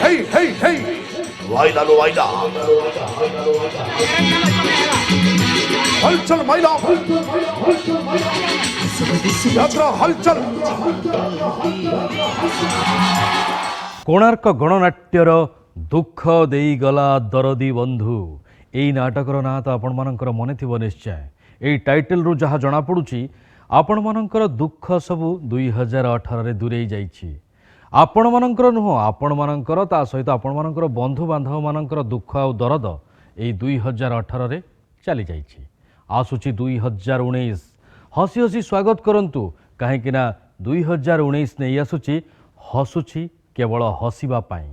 হেই হেই হেই ওয়াইডা লো ওয়াইডা हलचल महिला यात्रा हलचल कोणार्क गणनाट्यर दुख देईगला दरदी बंधु यही नाटकर ना तो आपण मानकर मने थिबो निश्चय यही टाइटल रु जहाँ जना पड़ुची आपण मानकर दुख सबु 2018 रे दूरेई जाइछि आपण मानकर नुह आपण मानकर ता सहित आपण मानकर बंधु बांधव मानकर दुख आ दरद यही 2018 रे चली जाइछि आसुची 2019 हसी हसी स्वागत करंतु कहीं ना 2019 नहीं आसुची हसुची केवल हसवा पाई।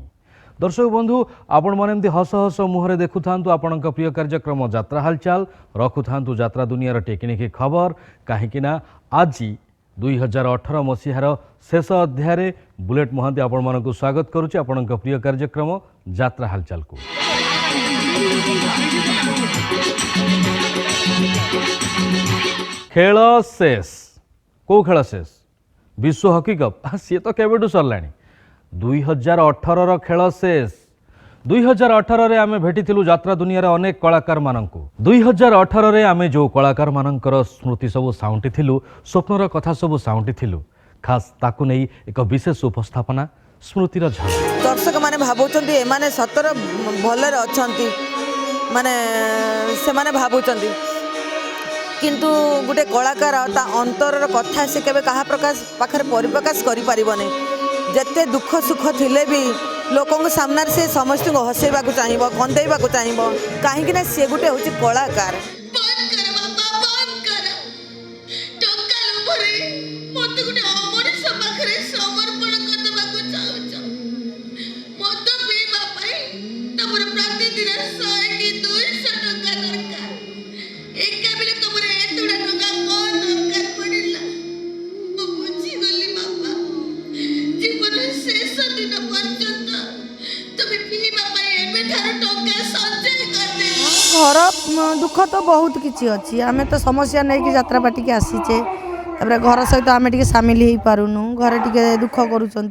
दर्शक बंधु आपण माने एमती हस हस मुहरे देखु थांतु आपणक प्रिय कार्यक्रम यात्रा हालचाल रखु थांतु यात्रा दुनियार टेक्निक खबर कहीं ना आज 2018 मसीहार शेष अध्याय बुलेट महांती आपण मानकु स्वागत करुछि आपणक प्रिय कार्यक्रम यात्रा हालचाल को। खेल शेष कौ खेल शेष विश्व हॉकी कप सी तो केबेठू सरलाणी 2018 खेल शेष 2018 रे आमे भेटिथिलु यात्रा दुनिया रे अनेक कलाकार मानंकु 2018 रे आमे जो कलाकार मानंकर स्मृति सब साउंटी थिलु स्वप्नर कथा सब साउंटी थिलु खास ताकु नै एक विशेष उपस्थापना स्मृतिर झलक दर्शक माने भाबुचंती ए माने सतर भलरे अछंती माने से माने भाबुचंती किंतु गोटे कलाकार ता अंतरर कथा से केबे कहा प्रकाश पाखरे परिप्रकाश करि परिबने जते दुख सुख थिले भी लोकों सामने से समस्त को हसेबा को चाहिबो कंदेबा को चाहिबो काहे कि ना से गोटे होची कलाकार घर दुख तो बहुत किसी अच्छी आम तो समस्या नहीं कि यात्रा पार्टी के आसीचे तापर घर सहित आम टे सामिल हो पारुनु घर टे दुख करुँच आम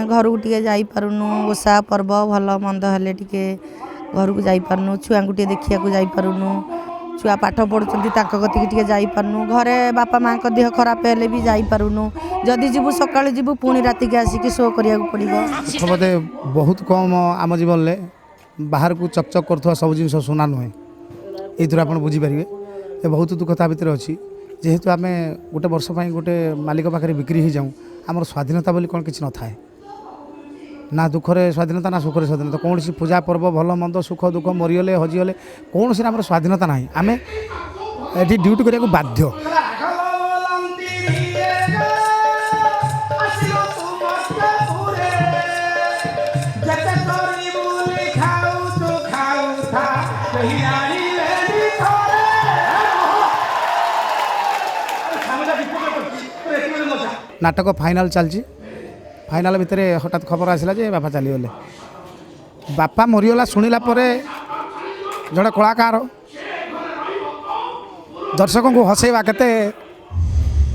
घर को टे जापारुनु ओषा पर्व भल मंद हेले टे घर को जापारुनु छुआ को देखा जापारुनु छुआ पाठ पढ़ुंट गतिक टे जापारुनु घरे बापा माँ का देह खराब हेले भी जापारुनु जदि जीवु सका जीवु पुणी राति के आसिक शो करा पड़ो बोधे बहुत कम आम जीवन में बाहर को चकचक कर सब जिन सुना नुहे ये आप बुझीपारे ये बहुत दुखता भितर अच्छी जेहेतु आम गोटे वर्ष गोटे मालिक पाखे बिक्री हो जाऊँ आम स्वाधीनता बोली कौन किसी न थाए ना दुखरे स्वाधीनता ना सुखरे स्वाधीनता कौन सी पूजा पर्व भल मंद सुख दुख मरीगले हजिगले कौन सी आम स्वाधीनता ना आम ये ड्यूटी करने को बाध्य नाटक फाइनाल चलती फाइनाल भितर हठात खबर आसला जे बापा चलीगले बापा मरीगला शुणिला जड़े कलाकार दर्शकों को हसैवा केते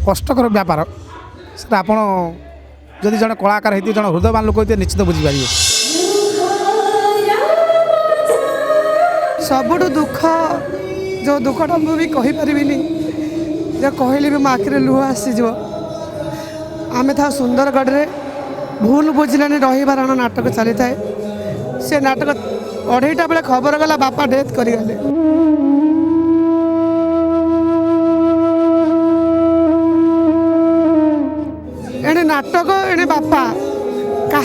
कष्टकर व्यापार से आप जदि जड़े कलाकार होती जड़े हृदयवान लोक होते निश्चित बुझीपार सबुठ दुख जो दुखटा मुझे कहीपरि जो कहली भी मो आखिरे लुह आसीज आम था सुंदरगढ़ रे भूल बुझलानी रहीबार नाटक चली थाए से नाटक 2:30 बेले खबर गला बापा डेथ करगले एने नाटक एने बापा क्या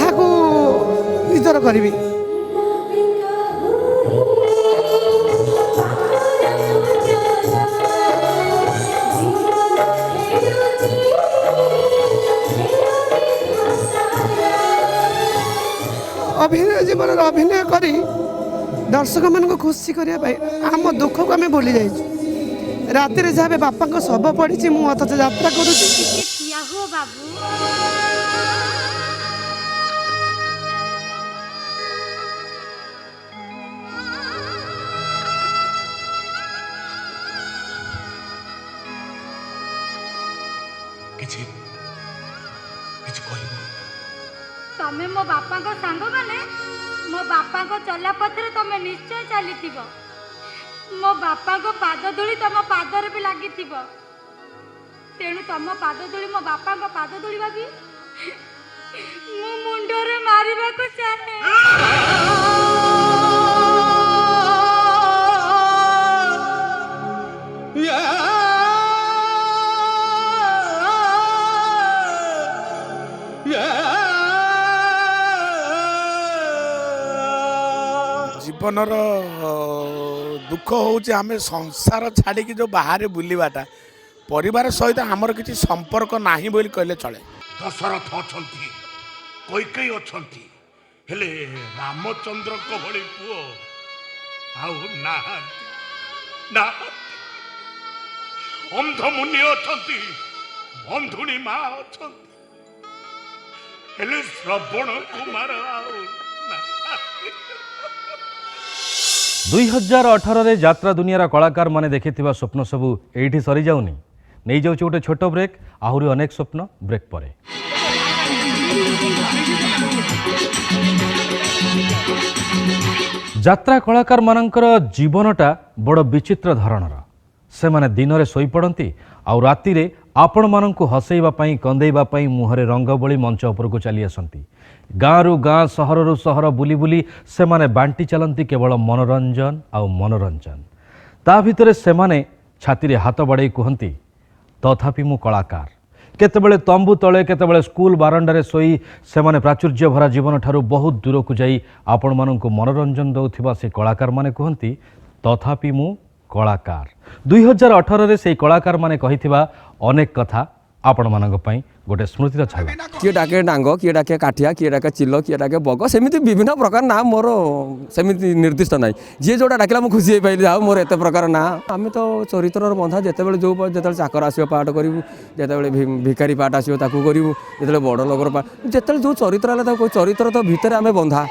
निजर करी अभिनय जीवन अभिनय करी दर्शक मान को खुशी करने आम दुख को आम भूली जाइए राति जहाँ बापा शव पड़ी मुझे अथच यात्रा करुँच तमे मो बापा को सांग माने मो बापा को चला पथरे तमे निश्चय चली मो बापा को पाद धूली तम पादर भी लगी तेणु तम पाद धूली मो बापा को पाद धूलिबा भी मो मुंडरे मारिबा को चाहे। जीवनर दुख होचे आमे संसार छाड़ी जो बाहर बुलवाटा परिवार सहित आमर किसी संपर्क नाही बोली कहले चले। दशरथ अछंती कैकेयी अछंती हेले रामचंद्र को भली पुओ आउ ना अंधमुनि अछंती बंधुणी मा अछंती हेले श्रवण कुमार आउ ना। 2018 यात्रा दुनियार कलाकार माने देखिथिबा स्वप्न सबू एठी सरी जाउनी नहीं जाउछ गोटे छोट ब्रेक आहुरी अनेक स्वप्न ब्रेक परे। यात्रा कलाकार मानकर जीवनटा बड़ विचित्र धरणर से माने दिन रे सोई पड़ती आउ राति रे आपण मानंकु हसैबा पई कंदैबा पई मुहरे रंग बोली मंच उपर को चली आसंती गाँरु गाँ सहरु सहर बुली बुली से माने बांटी चलती केवल मनोरंजन आउ मनोरंजन ता भितरे से माने छाती रे हाथ बाड़े कहती तथापि मु कलाकार केतेबेले तंबू तले केतेबेले स्कूल बारंडारे सोई से माने प्राचुर्य भरा जीवन ठारू बहुत दूर को जाई आपण मानंकु मनोरंजन दउथिबा से कलाकार माने कहती तथापि मु कलाकार। 2018 रे से कलाकार माने कहिथिबा अनेक कथा आपण मानक पई गोटे स्मृतिर छाया किए डाके डांग किए डाके काठिया किए डाके चिल्लो किए डाके बग सेमिति विभिन्न प्रकार ना मोर सेमिति निर्दिष्ट नाई जी जोटा डाकिला मु खुशी पाइली जाओ मोर एते प्रकार ना आमे तो चरित्रर बंधा जेतेबेले जो जेतेबेले चाकर आसियो पाठ करिवु जेतेबेले भिखारी पाठ आसियो ताकू करिवु जेतेबेले बड़ लोकर पाठ जेतेबेले जो चरित्र आले ताको चरित्र तो भितर आमे बंधा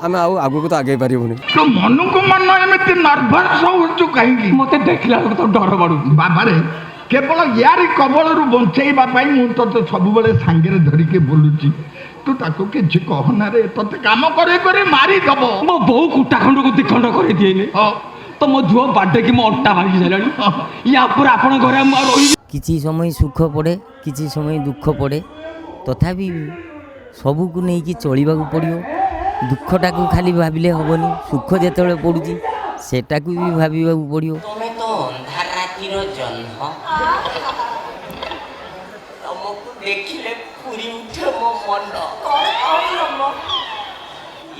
आमे आउ आगु को तो आगे पारिबुनी तो मन को मन एमती नर्भस हो कहीं मत देखला तो डर बड़ू बाबा रे केवल यार कबल बंचेबा तो सब बेले सांगे धरिके बोलुची तू ताको किछि कहना रे तते काम करे करे मारी दब मो बहु कुटा खंड को दिखंड करे दिएने तो मो झुआ बाडे की मो अट्टा भागी जालानी या पर आपण घरे म रही किछि समय सुख पड़े किछि समय दुख पड़े तथापि सबू को नहीं कि चलिबा को पड़ियो दुखटा को खाली भाबिले हबनी सुख जेतेबेले पड़ुची सेटा को भी भाबिबा को पड़ियो तमे तो अंधार रातिर जन्म तमको देखिले पूरी उठे मो मन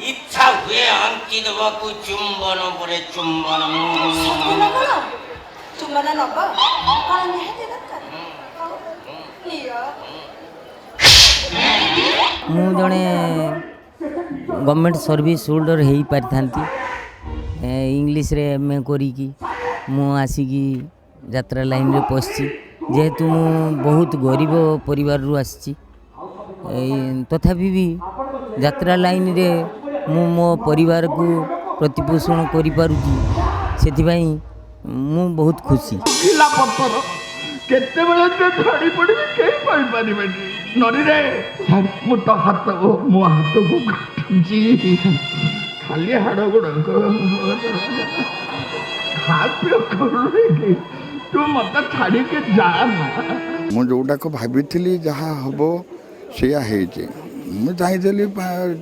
इच्छा हुए अंति देवाकू चुंबन परे चुंबन चुम्बन नब कौन निहाती दरकार मु जड़े गवर्नमेंट सर्विस होल्डर हो पारि इंग्लिश रे एमए करी मु आसिकी यात्रा लाइन रे पसची जेहेतु मु बहुत गरीब परिवार रु आसी तथापि भी यात्रा लाइन रे मु मो परिवार को प्रतिपोषण करि पारुची सेथिबाई मु बहुत खुशी खिला पत्थर केतेबेले ते धड़ी पड़ी के पाई परिबेनी नरी रे मु तो हाथ मो हाथ को काटुची खाली हाड़ गुड़ हाथ पे तू मत छाड़ी के जा ना मु जोटा को भाभी जहाँ हम सिया मुझे चाहिए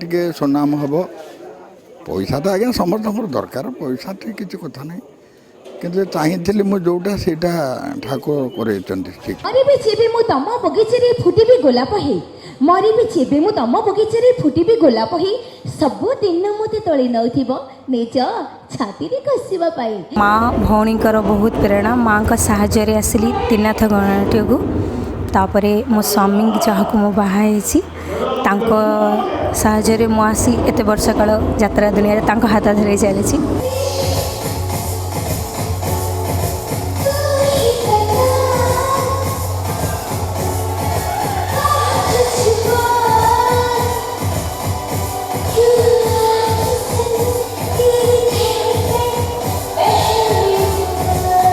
टे सुनाम हम पैसा तो आज्ञा समस्त दरकार पैसा ठीक किसी कथा नहीं कि चाहिए मुझा से ठाकुर कर तम बगीचे फुटी गोलाप है मरी भी छेबे मु तम बगीचे फुटी गोलाप है सबु दिन मत तोली नौथिबो निज छाती रे कसिबा पाई माँ भौणीकर बहुत प्रेरणा माँ का साहाय्य आसली त्रिनाथ गणनाट्य को तापरे मो स्वामी जहाँ को मो बाहा साहाय्य मु आसी एत वर्ष काल यात्रा दुनिया तांको हाथ धरी चली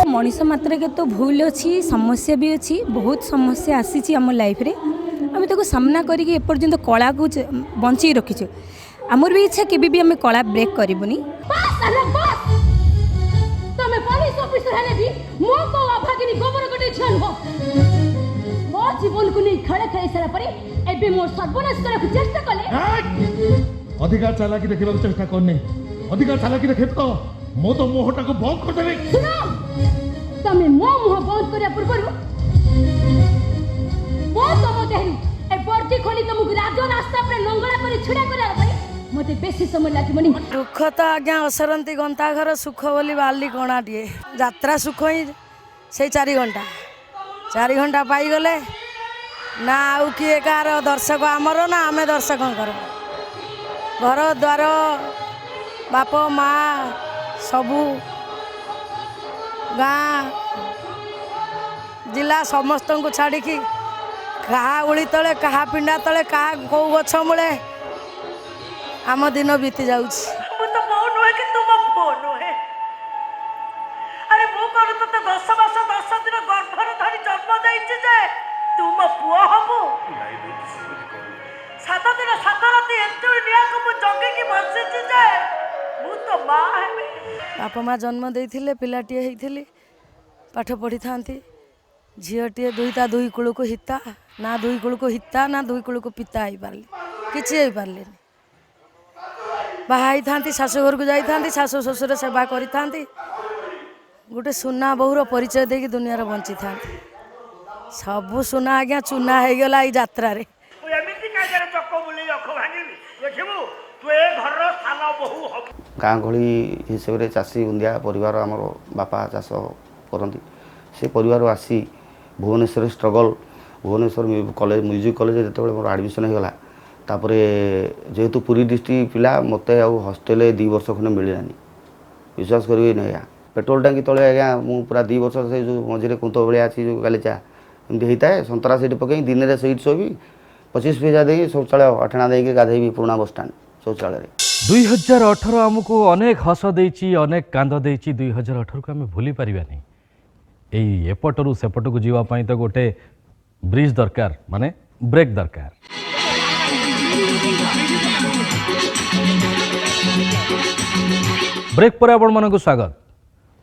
मनीष मात्र के तो भूल अच्छी समस्या भी अच्छी बहुत समस्या आसी आम लाइफ रे आम आम ताको सामना करके एपर्यंत कला को बंची रखीचु आमर भी इच्छा केबे भी आम कला ब्रेक करूनी तमे पुलिस ऑफिसर हेले भी मो को अभागिनी गोबर गोटे छन हो मो जीवन को नहीं खड़े खड़े सारा परे एबे मोर सर्वनाश करक चेष्टा कले अधिकार चालाकी देखिबा चेष्टा करने अधिकार चालाकी देखे तो मो तो मोहटा को बंद कर देबे सुनो तमे मो मुह बंद करिया पूर्व मो तम देहरी ए बर्ती खोली तुमको राज रास्ता पर नंगला पर छुड़ा करा परे मते बेसी समय लागिबनी दुख तो आज्ञा असरती गंता घर सुख बोली बाली कणाटे यात्रा सुख ही से 4 घंटा पाईगले ना आउ किए कार दर्शक आमर ना आम दर्शकर घर द्वार बाप माँ सबू गाँ जिला समस्त को छाड़ी क्या उड़ी तले क्या पिंडा तले क्या कौ गछ मूले आम दिन बीती जाऊँ अरे मु कर तो 10 मास 10 दिन गर्भर धरी जन्म देइछि जे तुम पुओ हबु 7 दिन 7 राति एंतुर निया को मु जगे की बसिछि जे मु तो मां हेबे बाप माँ जन्म देइथिले पिलाटिए हेइथिली पाठ पढ़ी थांती झीलटिए दुईटा दुई कूल को हिता ना दुई कूल को हिता ना दुई कूल को पिता हो पारली किसी हो पारली बाहा था शाशुघर को जाती शाशु शशुर सेवा करी गोटे सुना बहुर परिचय देकी दुनिया बंची था सबू सुना आज्ञा चूना हो गला यात्रा एमिति काजरे चक्क बुली रख भांगिबी देखिबु तू ए घर रो स्थान बहु हबु गाँ गहली हिसाब से चाषी बुंदिया परिवार आमर बापा चाष करती से परिवार आसी Bhubaneswar struggle Bhubaneswar college music college जो मोर एडमिशन होगा तापर जेहेतु पुरी डिस्ट्रिक्ट पिला मत हस्टेल 2 वर्ष खंडे मिललानी विश्वास करेंगे नहीं पेट्रोल टांकी तले आज्ञा मु पूरा 2 वर्ष से जो मझे कुंत भाया अच्छी जो गालीचा एमती होता है संतरा सीट पकई दिन में सीट शोबी 25 पैसा दे शौचालय अठेना दे गाधेबी पुराणा बस स्टाण शौचालय 2018 आमको अनेक हस देछि अनेक कांद देछि 2018 को आम भूली पारिबानी एई एपटरू सेपट को जीवा पाई तो गोटे ब्रिज दरकार माने ब्रेक दरकार ब्रेक पर आपण मानक स्वागत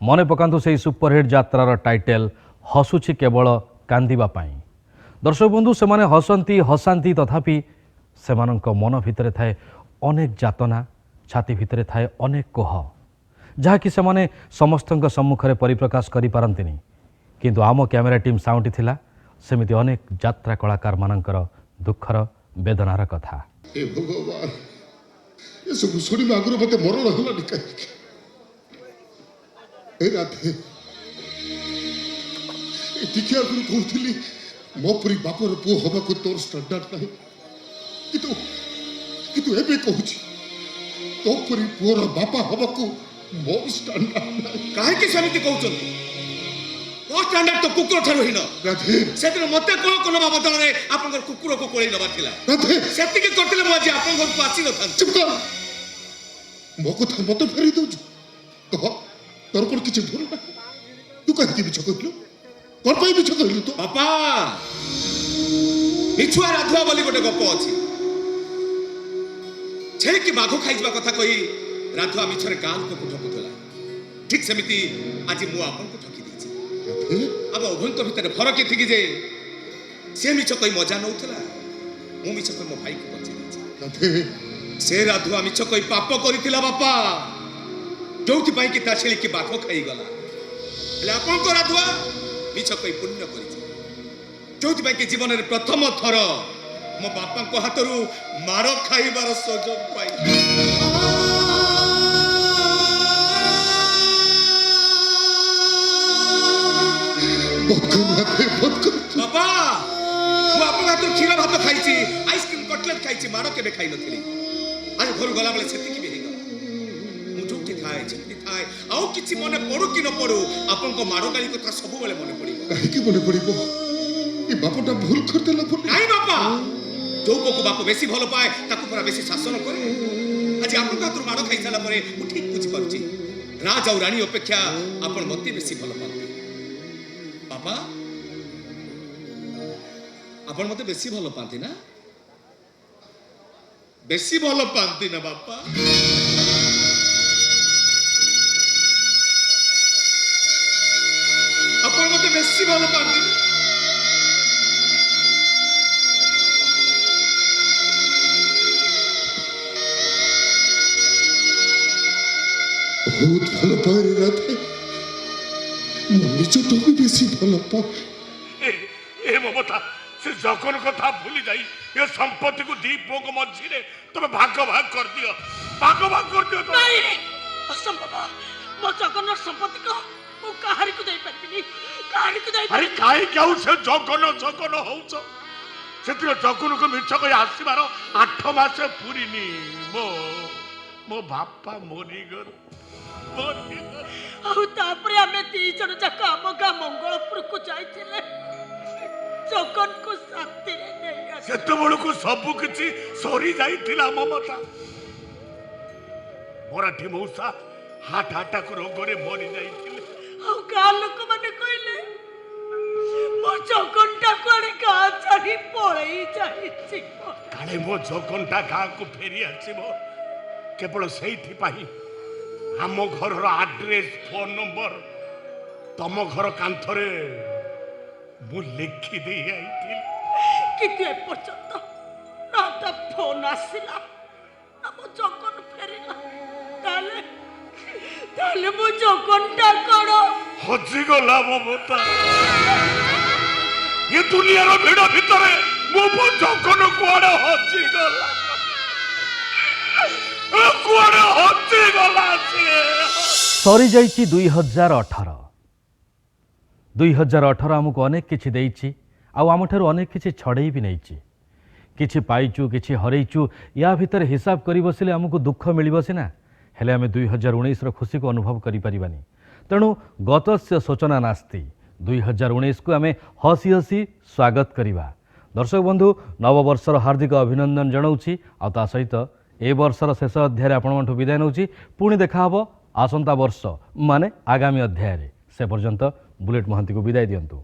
मने पकांतु से सुपरहिट यात्रार टाइटेल हसुछि केवल कांदिबा पाई दर्शक बंधु से माने हसंती हसांती तथापि सेमानंक मन भितरे थाए अनेक जातना छाती भितरे थाए अनेक कोह जहाँकि से माने समस्तंक सम्मुखरे परिप्रकाश करि पारंतिनी किंतु आम कैमेरा टीम साउंटी थिला सेमिति अनेक यात्रा कलाकार मानंकर दुखर वेदनार कथा हे भगवान ये सब सुनी आगुर मत मरण होला निकाय ए राधे ए टिके आगुर कहउथिली मो परी बापर पो हबा को तोर स्टैंडर्ड नाही कितु एबे कहउछि तो परी पोर बापा हबा को मो स्टैंडर्ड नाही काहे के समिति कहउछन ओ स्टैंडर्ड तो कुकुर ठारो हिन राधे सेदिन मते कोन कोन बदल रे आपन कुकुर को कोळै नबार थिला राधे सेति के करथिले मो आज आपन घर को आसी न था चुप कर मो को था मते फेरी दउ कह तोर पर किछ भूल ना तू कहि के बिछ कहलु कोन पई बिछ कहलु तो पापा मिछुआ राधुआ बोली गोटे गप अछि छे कि बाघ खाइजबा कथा कहि राधुआ मिछरे कान को ठकुथला ठीक समिति आज मु आपन को ठकी देछि अब अभंत भितर फरक एथि कि जे से मिछ कहि मजा नउथला मु मिछ कहि मो भाई को बचे देछि से राधुआ मिछ कहि पाप करिथिला बापा जोथि पई कि ता छेली कि बाघ खाइ गला ले आपन को राधुआ मिछ कहि पुण्य करिछि जोथि पई कि जीवन रे प्रथम थर मो बापा को हाथरू मार खाइबार सुयोग पाई बाबा मु आपन हाथ खीर भात खाइछि आइसक्रीम कटलेट खाइछि मार केबे खाइ नथिली आज घर गला बेले सेति कि बेहि गला मु जोटी थाए चिंती थाए आउ किछि मने पडु कि न पडु आपन को मार गाली कथा सब बेले मने पडिबो काहे कि मने पडिबो ए बापटा भूल करदेला बोल नाही बापा जो को बाप बेसी भलो पाए ताकू पूरा बेसी शासन करे आज आपन हाथ मार खाइ साला परे मु ठीक बुझी पाउछि राज और रानी अपेक्षा आपन मते बेसी भलो पाउ बाबा ଆପଣ ମତେ ବେଶୀ ଭଲ ପାଆନ୍ତି ନା? ବେଶୀ ଭଲ ପାଆନ୍ତି ନା ବାପା? ଆପଣ ମତେ ବେଶୀ ଭଲ ପାଆନ୍ତି ନା? ବହୁତ ଭଲ ପାଏ ରେ ରାଧେ, ମୁଁ ନିଜଠୁ ବି ବେଶୀ ଭଲ ପାଏ। ଏ ମମତା ସେ ଜଗନ କଥା ଭୁଲି ଯାଇ ଏ ସମ୍ପତ୍ତିକୁ ଦି ପୁଅଙ୍କ ମଝିରେ ତମେ ଭାଗ ଭାଗ କରିଦିଅ, ଭାଗ ଭାଗ କରିଦିଅ। ନାଇଁ, ଅସମ୍ଭବ। ମୋ ଜଗନ୍ନାଥ ସମ୍ପତ୍ତିକୁ ମୁଁ କାହାରିକୁ ଦେଇପାରିବିନି, କାହାରିକୁ ଆରେ ଦେଇପାରିବିନି। କାହିଁକି ଆଉ ସେ ଜଗନ ଜଗନ ହଉଛ? ସେଥିରେ ଜଗନକୁ ମିଛ କହି ଆସିବାର 8 ମାସ ପୁରିନି। ମୋ ବାପା ମରିଗଲେ। ଆଉ ତାପରେ ଆମେ 2 ଜଣ ଯାକ ଆମ ଗାଁ ମଙ୍ଗଳପୁରକୁ ଯାଇଥିଲେ ଜଗନକୁ ଶାନ୍ତିରେ ନେଇ ଆସି। ସେତେବେଳକୁ ସବୁ କିଛି ସରି ଯାଇଥିଲା ମମତା। ମରାଠୀ ମଉସା ହାର୍ଟ ଆଟାକ ରୋଗରେ ମରି ଯାଇଥିଲେ। ଆଉ ଗାଁ ଲୋକମାନେ କହିଲେ ମୋ ଜଗନଟା କୁଆଡେ ଗାଁ ଛାଡି ପଳେଇ ଯାଇଛି। କାଳେ ମୋ ଜଗନଟା ଗାଁକୁ ଫେରି ଆସିବ କେବଳ ସେଇଥିପାଇଁ ଆମ ଘରର ଆଡ୍ରେସ ଫୋନ ନମ୍ବର ତମ ଘର କାନ୍ଥରେ ମୁଁ ଲେଖି ଦେଇ ଆଇଥିଲି। କିନ୍ତୁ ଏପର୍ଯ୍ୟନ୍ତ ନା ତା ଫୋନ ଆସିଲା ନା ମୋ ଜଗନ ଫେରିଲା। ତାହେଲେ ମୋ ଜଗନଟା କଣ ହଜିଗଲା ମମତା? ଏ ଦୁନିଆର ଭିଡ ଭିତରେ ମୋ ଜଗନ କୁଆଡେ ହଜିଗଲା? କୁଆଡେ ହଜିଗଲା ସିଏ? ସରିଯାଇଛି 2018। 2018 ଆମକୁ ଅନେକ କିଛି ଦେଇଛି, ଆଉ ଆମଠାରୁ ଅନେକ କିଛି ଛଡ଼େଇ ବି ନେଇଛି। କିଛି ପାଇଛୁ, କିଛି ହରେଇଛୁ। ୟା ଭିତରେ ହିସାବ କରି ବସିଲେ ଆମକୁ ଦୁଃଖ ମିଳିବ ସିନା, ହେଲେ ଆମେ 2019ର ଖୁସିକୁ ଅନୁଭବ କରିପାରିବାନି। ତେଣୁ ଗତସ୍ୟ ଶୋଚନା ନାସ୍ତି। 2019କୁ ଆମେ ହସି ହସି ସ୍ୱାଗତ କରିବା। ଦର୍ଶକ ବନ୍ଧୁ, ନବବର୍ଷର ହାର୍ଦ୍ଦିକ ଅଭିନନ୍ଦନ ଜଣାଉଛି। ଆଉ ତା ସହିତ ଏ ବର୍ଷର ଶେଷ ଅଧ୍ୟାୟରେ ଆପଣଙ୍କଠୁ ବିଦାୟ ନେଉଛି। ପୁଣି ଦେଖା ହେବ ଆସନ୍ତା ବର୍ଷ ମାନେ ଆଗାମୀ ଅଧ୍ୟାୟରେ। ସେ ପର୍ଯ୍ୟନ୍ତ ବୁଲେଟ୍ ମହାନ୍ତିକୁ ବିଦାୟ ଦିଅନ୍ତୁ।